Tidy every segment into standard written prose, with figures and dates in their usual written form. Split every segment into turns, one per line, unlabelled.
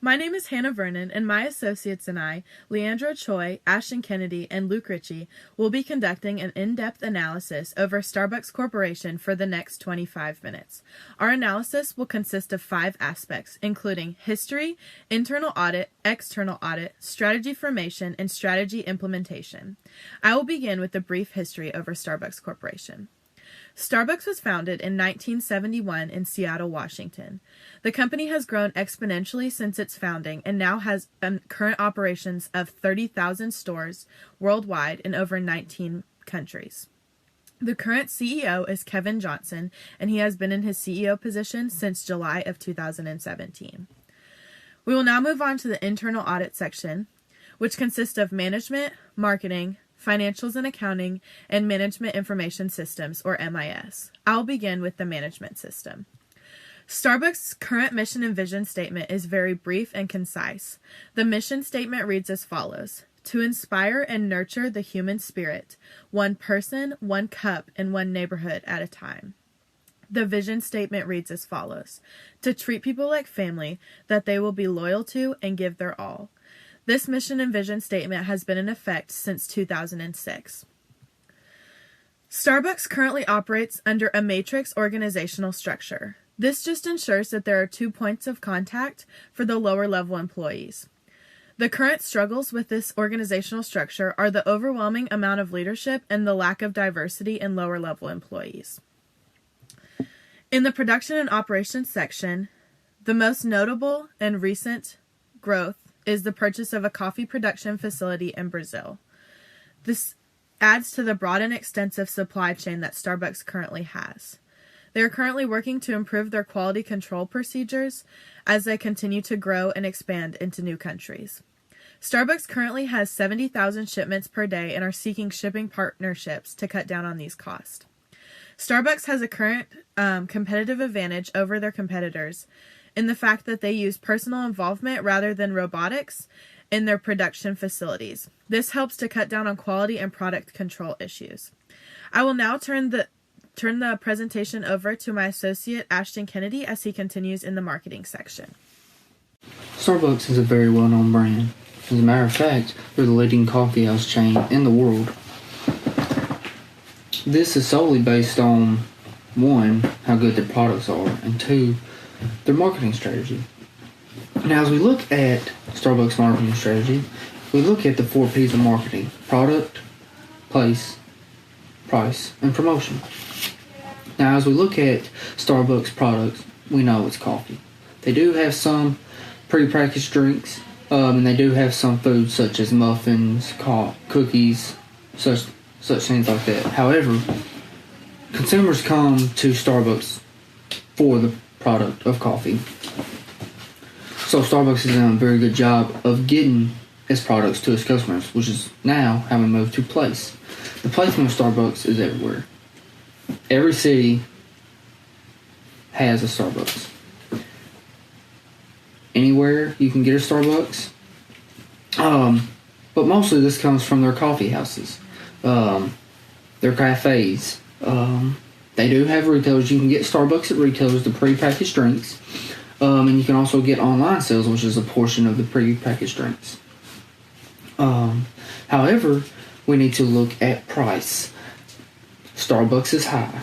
My name is Hannah Vernon, and my associates and I, Leandra Choi, Ashton Kennedy, and Luke Ritchie, will be conducting an in-depth analysis over Starbucks Corporation for the next 25 minutes. Our analysis will consist of 5 aspects, including history, internal audit, external audit, strategy formation, and strategy implementation. I will begin with a brief history over Starbucks Corporation. Starbucks was founded in 1971 in Seattle, Washington. The company has grown exponentially since its founding and now has current operations of 30,000 stores worldwide in over 19 countries. The current CEO is Kevin Johnson, and he has been in his CEO position since July of 2017. We will now move on to the internal audit section, which consists of management, marketing, financials and accounting, and management information systems, or MIS. I'll begin with the management system. Starbucks' current mission and vision statement is very brief and concise. The mission statement reads as follows: to inspire and nurture the human spirit, one person, one cup, and one neighborhood at a time. The vision statement reads as follows: to treat people like family that they will be loyal to and give their all. This mission and vision statement has been in effect since 2006. Starbucks currently operates under a matrix organizational structure. This just ensures that there are 2 points of contact for the lower level employees. The current struggles with this organizational structure are the overwhelming amount of leadership and the lack of diversity in lower level employees. In the production and operations section, the most notable and recent growth is the purchase of a coffee production facility in Brazil. This adds to the broad and extensive supply chain that Starbucks currently has. They are currently working to improve their quality control procedures as they continue to grow and expand into new countries. Starbucks currently has 70,000 shipments per day and are seeking shipping partnerships to cut down on these costs. Starbucks has a current competitive advantage over their competitors in the fact that they use personal involvement rather than robotics in their production facilities. This helps to cut down on quality and product control issues. I will now turn the presentation over to my associate Ashton Kennedy as he continues in the marketing section.
Starbucks is a very well-known brand. As a matter of fact, they're the leading coffee house chain in the world. This is solely based on, 1, how good their products are, and 2, their marketing strategy. Now, as we look at Starbucks marketing strategy, we look at the 4 P's of marketing: product, place, price, and promotion. Now, as we look at Starbucks products, we know it's coffee. They do have some pre-packaged drinks, and they do have some foods such as muffins, cookies, such things like that. However, consumers come to Starbucks for the product of coffee. So Starbucks has done a very good job of getting its products to its customers, which is now how we move to place. The placement of Starbucks is everywhere. Every city has a Starbucks. Anywhere you can get a Starbucks. But mostly this comes from their coffee houses, their cafes. They do have retailers. You can get Starbucks at retailers, the pre-packaged drinks. And you can also get online sales, which is a portion of the pre-packaged drinks. However, we need to look at price. Starbucks is high.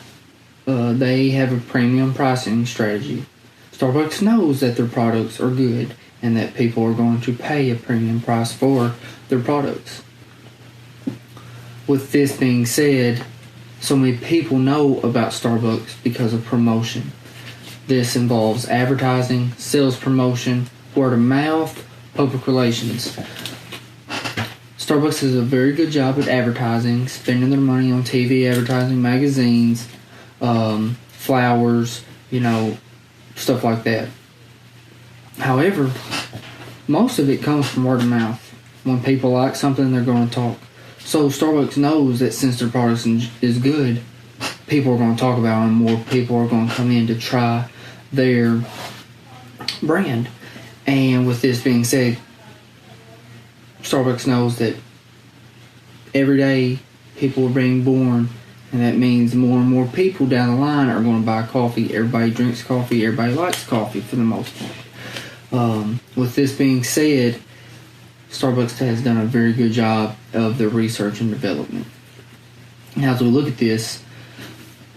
They have a premium pricing strategy. Starbucks knows that their products are good and that people are going to pay a premium price for their products. With this being said, so many people know about Starbucks because of promotion. This involves advertising, sales promotion, word of mouth, public relations. Starbucks does a very good job at advertising, spending their money on TV advertising, magazines, flowers, stuff like that. However, most of it comes from word of mouth. When people like something, they're going to talk. So Starbucks knows that since their product is good, people are going to talk about it, and more people are going to come in to try their brand. And with this being said, Starbucks knows that every day people are being born, and that means more and more people down the line are going to buy coffee. Everybody drinks coffee. Everybody likes coffee for the most part. With this being said, Starbucks has done a very good job of the research and development. Now, as we look at this,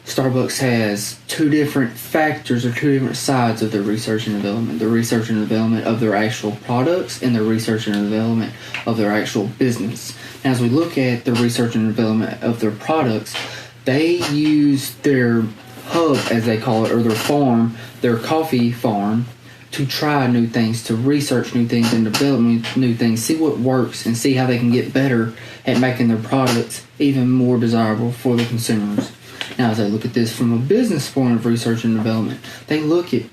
Starbucks has two different factors or two different sides of their research and development. The research and development of their actual products and the research and development of their actual business. Now, as we look at the research and development of their products, they use their hub, as they call it, or their farm, their coffee farm, to try new things, to research new things and develop new things, see what works, and see how they can get better at making their products even more desirable for the consumers. Now, as I look at this from a business point of research and development, they look at,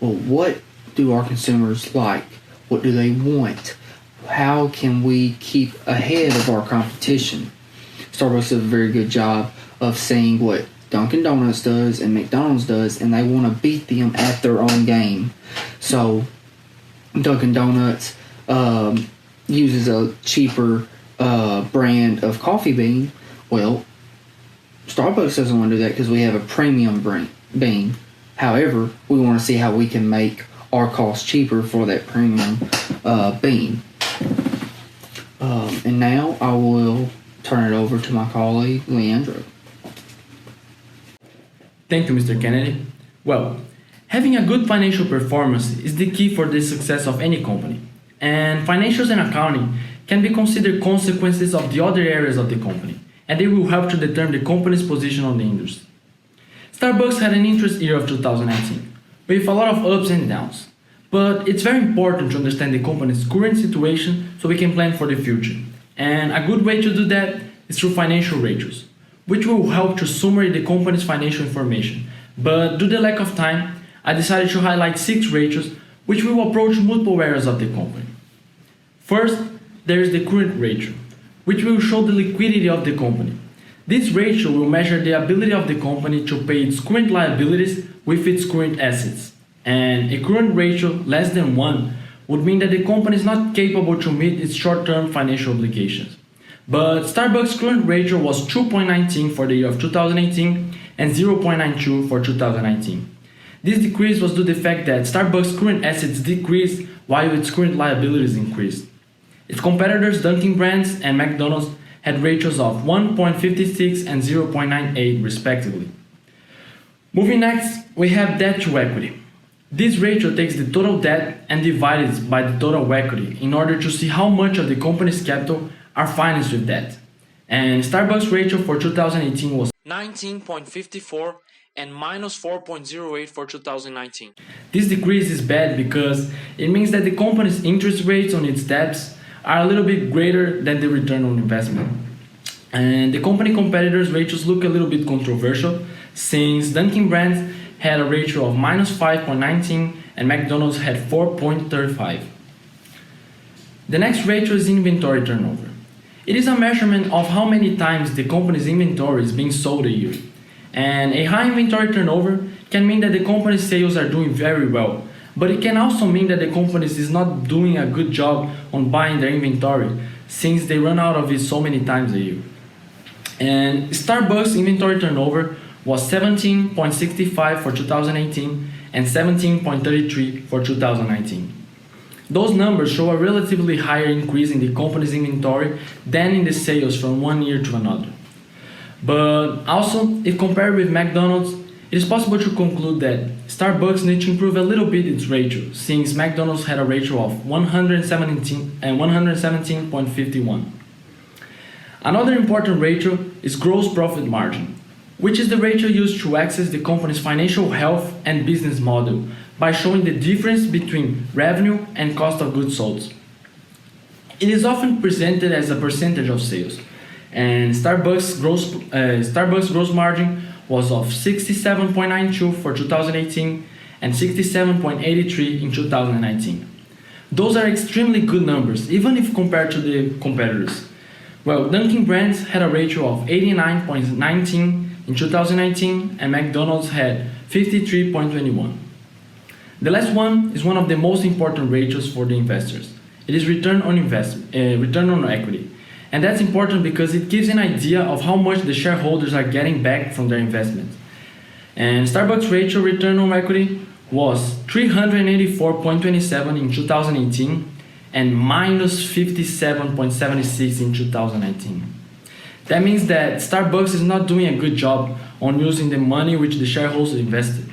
well, what do our consumers like? What do they want? How can we keep ahead of our competition? Starbucks does a very good job of seeing what Dunkin' Donuts does and McDonald's does, and they want to beat them at their own game. So, Dunkin' Donuts uses a cheaper brand of coffee bean. Well, Starbucks doesn't want to do that because we have a premium bean. However, we want to see how we can make our cost cheaper for that premium bean. And now I will turn it over to my colleague, Leandro.
Thank you, Mr. Kennedy. Well, having a good financial performance is the key for the success of any company. And financials and accounting can be considered consequences of the other areas of the company, and they will help to determine the company's position on the industry. Starbucks had an interesting year of 2019, with a lot of ups and downs. But it's very important to understand the company's current situation so we can plan for the future. And a good way to do that is through financial ratios, which will help to summarize the company's financial information. But due to the lack of time, I decided to highlight 6 ratios which will approach multiple areas of the company. First, there is the current ratio, which will show the liquidity of the company. This ratio will measure the ability of the company to pay its current liabilities with its current assets. And a current ratio less than 1 would mean that the company is not capable to meet its short-term financial obligations. But Starbucks' current ratio was 2.19 for the year of 2018 and 0.92 for 2019. This decrease was due to the fact that Starbucks' current assets decreased while its current liabilities increased. Its competitors Dunkin' Brands and McDonald's had ratios of 1.56 and 0.98 respectively. Moving next, we have debt to equity. This ratio takes the total debt and divides it by the total equity in order to see how much of the company's capital are financed with debt. And Starbucks' ratio for 2018 was 19.54 and minus 4.08 for 2019. This decrease is bad because it means that the company's interest rates on its debts are a little bit greater than the return on investment. And the company competitors' ratios look a little bit controversial, since Dunkin' Brands had a ratio of minus 5.19 and McDonald's had 4.35. The next ratio is inventory turnover. It is a measurement of how many times the company's inventory is being sold a year. And a high inventory turnover can mean that the company's sales are doing very well, but it can also mean that the company is not doing a good job on buying their inventory, since they run out of it so many times a year. And Starbucks' inventory turnover was 17.65 for 2018 and 17.33 for 2019. Those numbers show a relatively higher increase in the company's inventory than in the sales from one year to another. But also, if compared with McDonald's, it is possible to conclude that Starbucks needs to improve a little bit its ratio, since McDonald's had a ratio of 117 and 117.51. Another important ratio is gross profit margin, which is the ratio used to assess the company's financial health and business model by showing the difference between revenue and cost of goods sold. It is often presented as a percentage of sales, and Starbucks' gross margin was of 67.92 for 2018 and 67.83 in 2019. Those are extremely good numbers, even if compared to the competitors. Well, Dunkin' Brands had a ratio of 89.19 in 2019 and McDonald's had 53.21. The last one is one of the most important ratios for the investors. It is return on equity. And that's important because it gives an idea of how much the shareholders are getting back from their investment. And Starbucks' ratio return on equity was 384.27 in 2018 and minus 57.76 in 2019. That means that Starbucks is not doing a good job on using the money which the shareholders invested.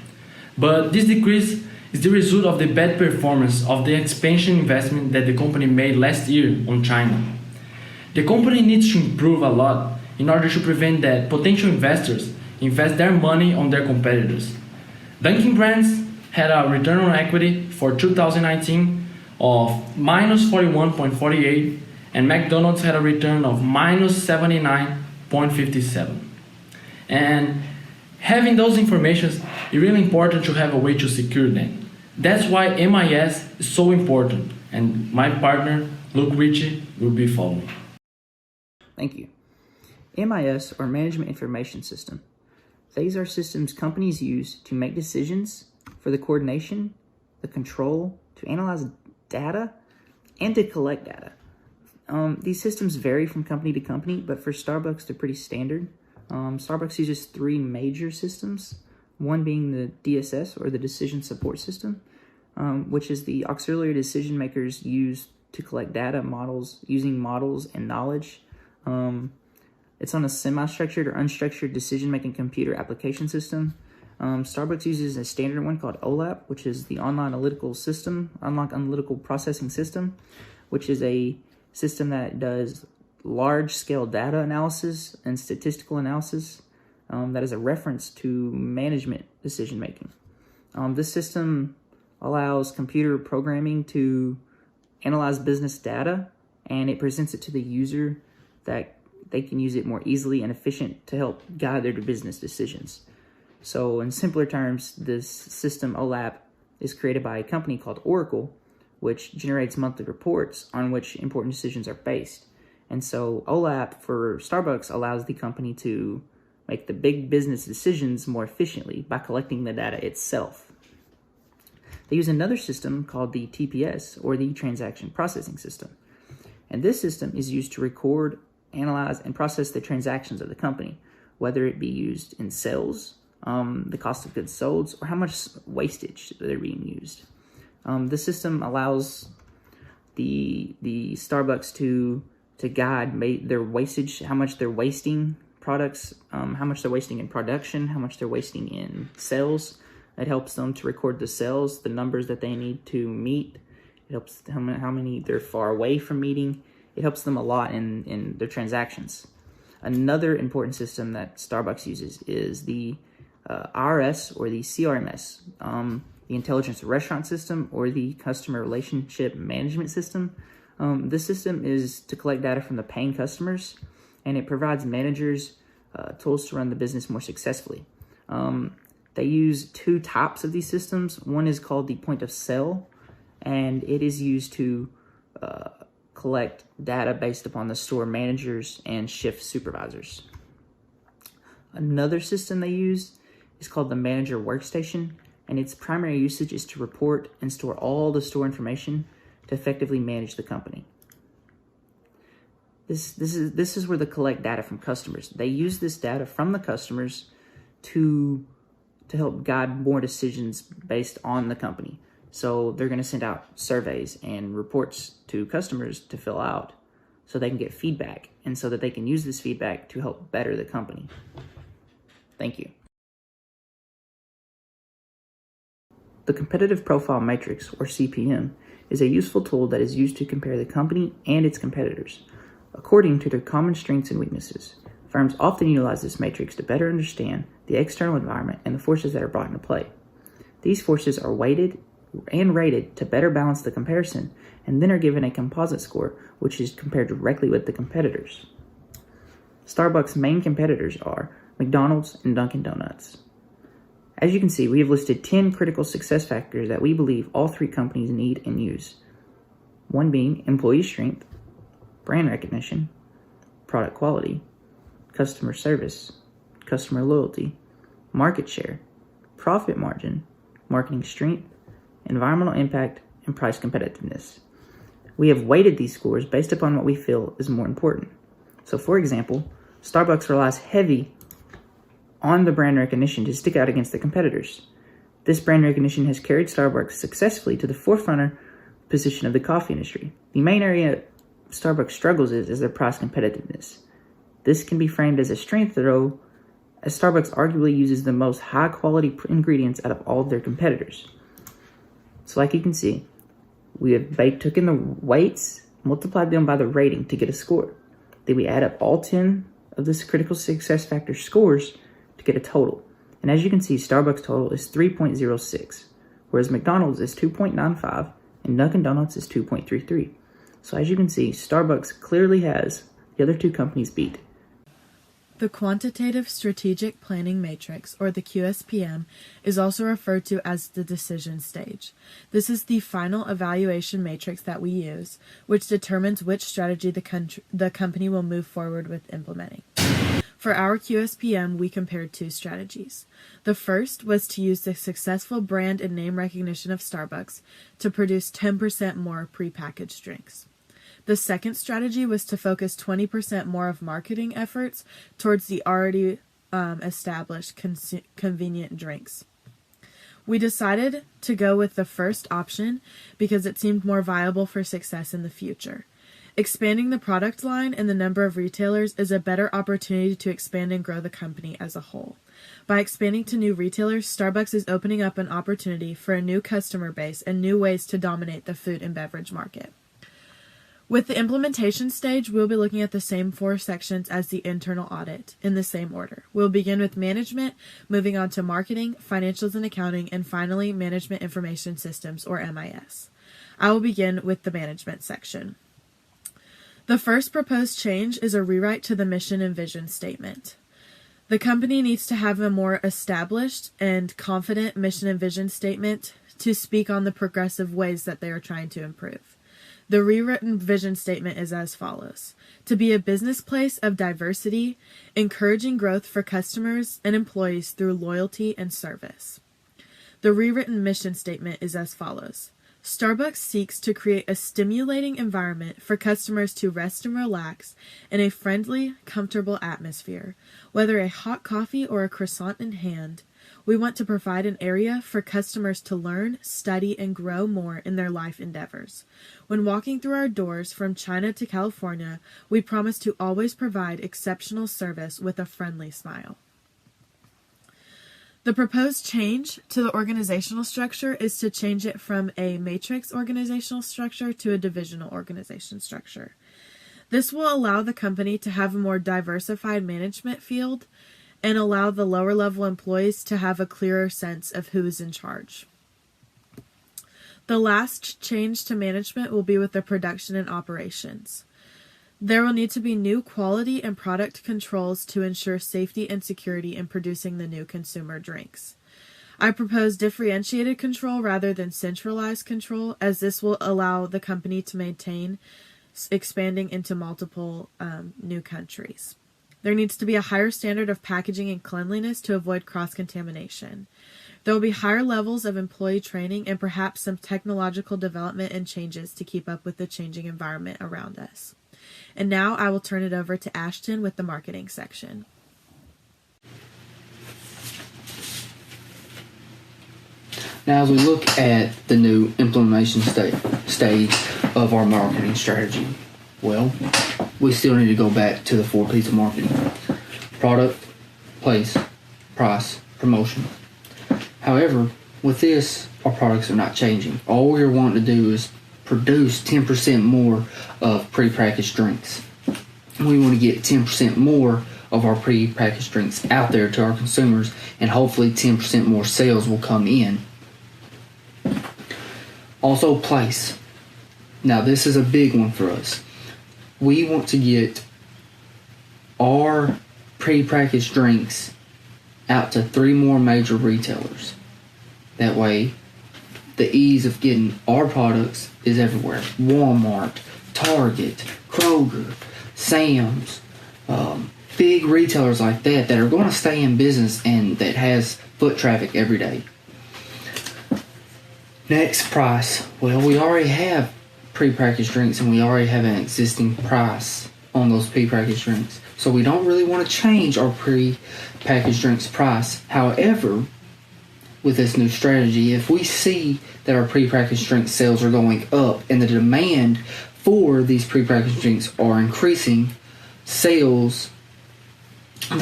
But this decrease is the result of the bad performance of the expansion investment that the company made last year on China. The company needs to improve a lot in order to prevent that potential investors invest their money on their competitors. Dunkin' Brands had a return on equity for 2019 of minus 41.48, and McDonald's had a return of minus 79.57. And having those informations is really important to have a way to secure them. That's why MIS is so important, and my partner, Luke Ritchie, will be following.
Thank you. MIS, or Management Information System. These are systems companies use to make decisions, for the coordination, the control, to analyze data, and to collect data. These systems vary from company to company, but for Starbucks, they're pretty standard. Starbucks uses three major systems, one being the DSS, or the Decision Support System, which is the auxiliary decision makers use to collect data, using models and knowledge. It's on a semi-structured or unstructured decision-making computer application system. Starbucks uses a standard one called OLAP, which is the Online Analytical Processing System, which is a system that does large-scale data analysis and statistical analysis that is a reference to management decision-making. This system allows computer programming to analyze business data, and it presents it to the user that they can use it more easily and efficient to help guide their business decisions. So in simpler terms, this system, OLAP, is created by a company called Oracle, which generates monthly reports on which important decisions are based. And so OLAP for Starbucks allows the company to make the big business decisions more efficiently by collecting the data itself. They use another system called the TPS, or the Transaction Processing System. And this system is used to record, analyze, and process the transactions of the company, whether it be used in sales, the cost of goods sold, or how much wastage they're being used. The system allows the Starbucks to guide their wastage, how much they're wasting products, how much they're wasting in production, how much they're wasting in sales. It helps them to record the sales, the numbers that they need to meet. It helps how many they're far away from meeting. It helps them a lot in their transactions. Another important system that Starbucks uses is the IRS, or the CRMS, the Intelligence Restaurant System, or the Customer Relationship Management System. This system is to collect data from the paying customers, and it provides managers tools to run the business more successfully. They use two types of these systems. One is called the point of sale, and it is used to collect data based upon the store managers and shift supervisors. Another system they use is called the Manager Workstation, and its primary usage is to report and store all the store information to effectively manage the company. This is where they collect data from customers. They use this data from the customers to help guide more decisions based on the company. So they're going to send out surveys and reports to customers to fill out so they can get feedback, and so that they can use this feedback to help better the company. Thank you. The Competitive Profile Matrix, or CPM, is a useful tool that is used to compare the company and its competitors according to their common strengths and weaknesses. Firms often utilize this matrix to better understand the external environment and the forces that are brought into play. These forces are weighted and rated to better balance the comparison, and then are given a composite score, which is compared directly with the competitors. Starbucks' main competitors are McDonald's and Dunkin' Donuts. As you can see, we have listed 10 critical success factors that we believe all three companies need and use. One being employee strength, brand recognition, product quality, customer service, customer loyalty, market share, profit margin, marketing strength, environmental impact, and price competitiveness. We have weighted these scores based upon what we feel is more important. So for example, Starbucks relies heavy on the brand recognition to stick out against the competitors. This brand recognition has carried Starbucks successfully to the forefront position of the coffee industry. The main area Starbucks struggles is their price competitiveness. This can be framed as a strength, though, as Starbucks arguably uses the most high-quality ingredients out of all of their competitors. So like you can see, we have took in the weights, multiplied them by the rating to get a score. Then we add up all 10 of this critical success factor scores to get a total. And as you can see, Starbucks total is 3.06, whereas McDonald's is 2.95 and Dunkin' Donuts is 2.33. So as you can see, Starbucks clearly has the other two companies beat.
The Quantitative Strategic Planning Matrix, or the QSPM, is also referred to as the decision stage. This is the final evaluation matrix that we use, which determines which strategy the company will move forward with implementing. For our QSPM, we compared two strategies. The first was to use the successful brand and name recognition of Starbucks to produce 10% more prepackaged drinks. The second strategy was to focus 20% more of marketing efforts towards the already established convenient drinks. We decided to go with the first option because it seemed more viable for success in the future. Expanding the product line and the number of retailers is a better opportunity to expand and grow the company as a whole. By expanding to new retailers, Starbucks is opening up an opportunity for a new customer base and new ways to dominate the food and beverage market. With the implementation stage, we'll be looking at the same 4 sections as the internal audit, in the same order. We'll begin with management, moving on to marketing, financials and accounting, and finally, management information systems, or MIS. I will begin with the management section. The first proposed change is a rewrite to the mission and vision statement. The company needs to have a more established and confident mission and vision statement to speak on the progressive ways that they are trying to improve. The rewritten vision statement is as follows: to be a business place of diversity, encouraging growth for customers and employees through loyalty and service. The rewritten mission statement is as follows: Starbucks seeks to create a stimulating environment for customers to rest and relax in a friendly, comfortable atmosphere. Whether a hot coffee or a croissant in hand, we want to provide an area for customers to learn, study, and grow more in their life endeavors. When walking through our doors from China to California, we promise to always provide exceptional service with a friendly smile. The proposed change to the organizational structure is to change it from a matrix organizational structure to a divisional organization structure. This will allow the company to have a more diversified management field and allow the lower level employees to have a clearer sense of who is in charge. The last change to management will be with the production and operations. There will need to be new quality and product controls to ensure safety and security in producing the new consumer drinks. I propose differentiated control rather than centralized control, as this will allow the company to maintain expanding into multiple new countries. There needs to be a higher standard of packaging and cleanliness to avoid cross-contamination. There will be higher levels of employee training and perhaps some technological development and changes to keep up with the changing environment around us. And now I will turn it over to Ashton with the marketing section.
Now, as we look at the new implementation stage of our marketing strategy, well, we still need to go back to the 4 P's of marketing: product, place, price, promotion. However, with this, our products are not changing. All we're wanting to do is produce 10% more of prepackaged drinks. We want to get 10% more of our prepackaged drinks out there to our consumers, and hopefully 10% more sales will come in. Also, place. Now, this is a big one for us. We want to get our prepackaged drinks out to 3 more major retailers. That way, the ease of getting our products is everywhere. Walmart, Target, Kroger, Sam's, big retailers like that are going to stay in business and that has foot traffic every day. Next, price. Well, we already have prepackaged drinks and we already have an existing price on those prepackaged drinks. So we don't really want to change our prepackaged drinks price. However, with this new strategy, if we see that our prepackaged drink sales are going up and the demand for these prepackaged drinks are increasing, the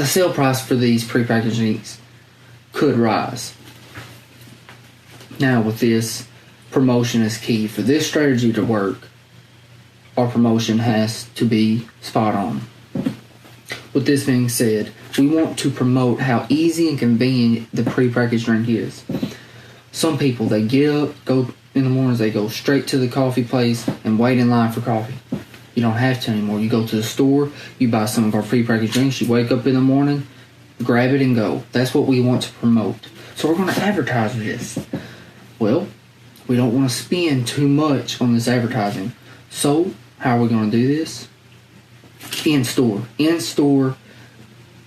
sale price for these prepackaged drinks could rise. Now with this, promotion is key. For this strategy to work, our promotion has to be spot on. With this being said, we want to promote how easy and convenient the prepackaged drink is. Some people, they get up, go in the mornings, they go straight to the coffee place and wait in line for coffee. You don't have to anymore. You go to the store, you buy some of our prepackaged drinks, you wake up in the morning, grab it and go. That's what we want to promote. So we're going to advertise this. Well, we don't want to spend too much on this advertising. So, how are we going to do this? In-store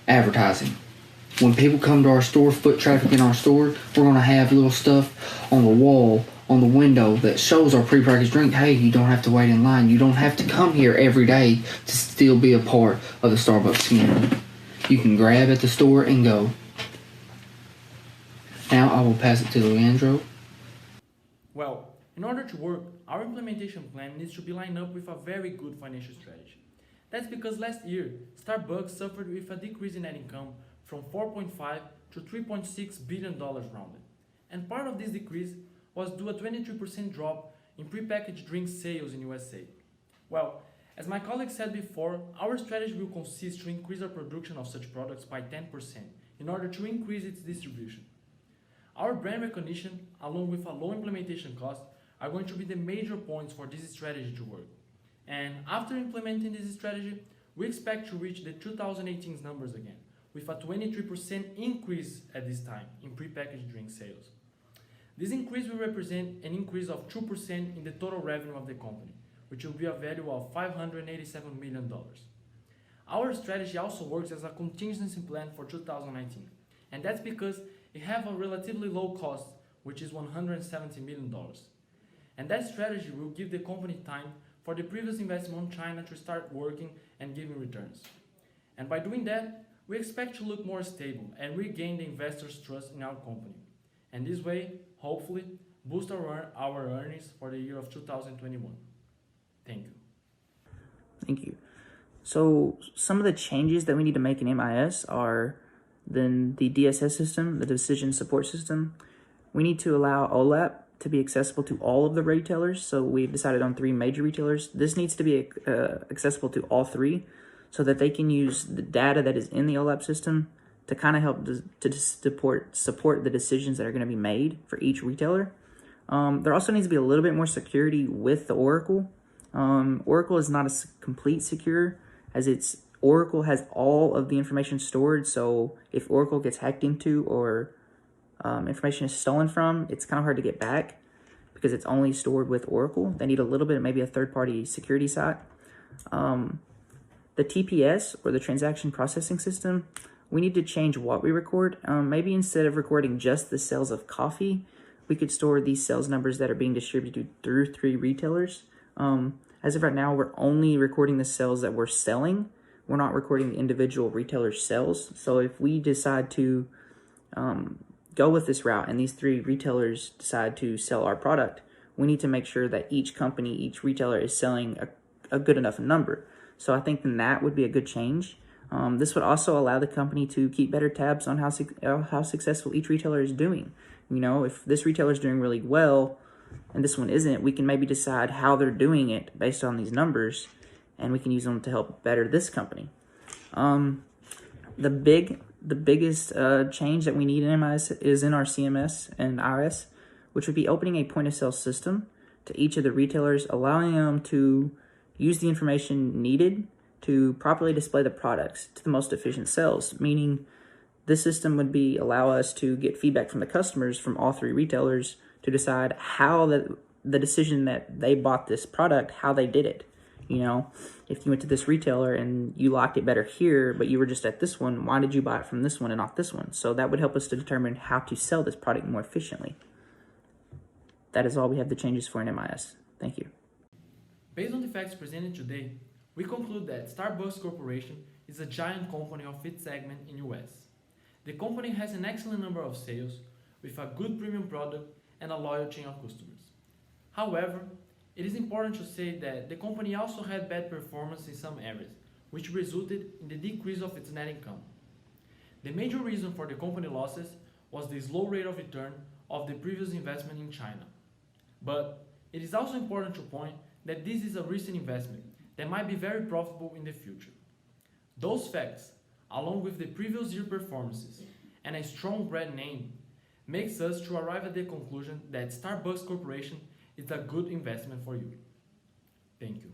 advertising. When people come to our store, foot traffic in our store, we're going to have little stuff on the wall, on the window that shows our prepackaged drink. Hey, you don't have to wait in line. You don't have to come here every day to still be a part of the Starbucks community. You can grab at the store and go. Now I will pass it to Leandro.
Well, in order to work, our implementation plan needs to be lined up with a very good financial strategy. That's because last year, Starbucks suffered with a decrease in net income from $4.5 to $3.6 billion rounded. And part of this decrease was due to a 23% drop in prepackaged drink sales in USA. Well, as my colleague said before, our strategy will consist to increase our production of such products by 10% in order to increase its distribution. Our brand recognition, along with a low implementation cost, are going to be the major points for this strategy to work. And after implementing this strategy, we expect to reach the 2018's numbers again, with a 23% increase at this time in prepackaged drink sales. This increase will represent an increase of 2% in the total revenue of the company, which will be a value of $587 million. Our strategy also works as a contingency plan for 2019, and that's because it has a relatively low cost, which is $170 million. And that strategy will give the company time for the previous investment on China to start working and giving returns. And by doing that, we expect to look more stable and regain the investors' trust in our company. And this way, hopefully, boost our earnings for the year of 2021. Thank you.
Thank you. So some of the changes that we need to make in MIS are then the DSS system, the decision support system. We need to allow OLAP to be accessible to all of the retailers. So we've decided on 3 major retailers. This needs to be accessible to all 3 so that they can use the data that is in the OLAP system to kind of help to support the decisions that are going to be made for each retailer. There also needs to be a little bit more security with the Oracle. Oracle is not a complete secure, as Oracle has all of the information stored. So if Oracle gets hacked into or information is stolen from, it's kind of hard to get back because it's only stored with Oracle. They need a little bit, maybe a third-party security site. The TPS, or the transaction processing system, we need to change what we record. Maybe instead of recording just the sales of coffee, we could store these sales numbers that are being distributed through 3 retailers. As of right now, we're only recording the sales that we're selling. We're not recording the individual retailer's sales. So if we decide to go with this route and these 3 retailers decide to sell our product, we need to make sure that each company, each retailer is selling a good enough number. So I think then that would be a good change. This would also allow the company to keep better tabs on how successful each retailer is doing. You know, if this retailer is doing really well and this one isn't, we can maybe decide how they're doing it based on these numbers, and we can use them to help better this company. The biggest change that we need in MIS is in our CMS and IRS, which would be opening a point-of-sale system to each of the retailers, allowing them to use the information needed to properly display the products to the most efficient sales, meaning this system would allow us to get feedback from the customers from all 3 retailers to decide how the decision that they bought this product, how they did it. You know, if you went to this retailer and you liked it better here, but you were just at this one, why did you buy it from this one and not this one? So that would help us to determine how to sell this product more efficiently. That is all we have the changes for in MIS. Thank you.
Based on the facts presented today, we conclude that Starbucks Corporation is a giant company of its segment in US. The company has an excellent number of sales, with a good premium product and a loyal chain of customers. However, it is important to say that the company also had bad performance in some areas, which resulted in the decrease of its net income. The major reason for the company losses was the slow rate of return of the previous investment in China. But it is also important to point that this is a recent investment that might be very profitable in the future. Those facts, along with the previous year performances and a strong brand name, makes us to arrive at the conclusion that Starbucks Corporation is a good investment for you. Thank you.